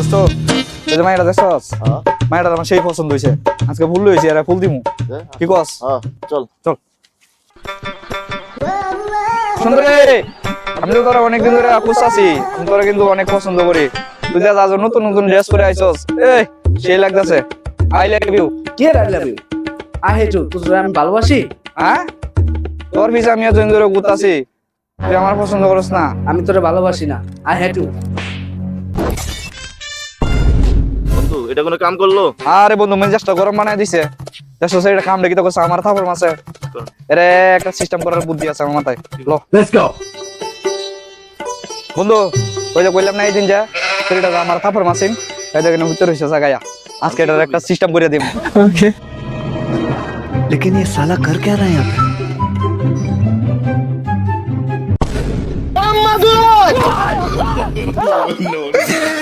দোস্ত এই যে মাইরা দেখছস মাইরা আমার সেই পছন্দ হইছে আজকে ফুল হইছে আর ফুল দিমু কি কস চল চল সুন্দর রে আমি তো তোরা অনেকদিন ধরে খুঁজতাছি আমি তোরা কিন্তু অনেক পছন্দ করি তুই যা আজ নতুন নতুন ড্রেস পরে আইছস এই সেই লাগতাছে আই লাভ ইউ কে I love you I hate you তুই আমি ভালোবাসি হ্যাঁ তোর পিছে আমি এতদিন ধরে ঘুরতাছি তুই আমার পছন্দ করস না আমি তোরে ভালোবাসি না আই হেট ইউ বন্ধু এটা কোনো কাম করলো আরে বন্ধু মেজাজটা গরম বানাই দিছে দেখছো সেটা কাম রেখে তো করছে আমার থাপড় মাসে এরে একটা সিস্টেম করার বুদ্ধি আছে আমার মাথায় লো লেটস গো বন্ধু ওই যে কইলাম না এই দিন যা সেটা আমার থাপড় মাসিন এই দেখেন ভিতর হইছে জায়গা আজকে এটার একটা সিস্টেম করে দিম ওকে लेकिन ये साला कर क्या रहा है यहाँ पे No, no.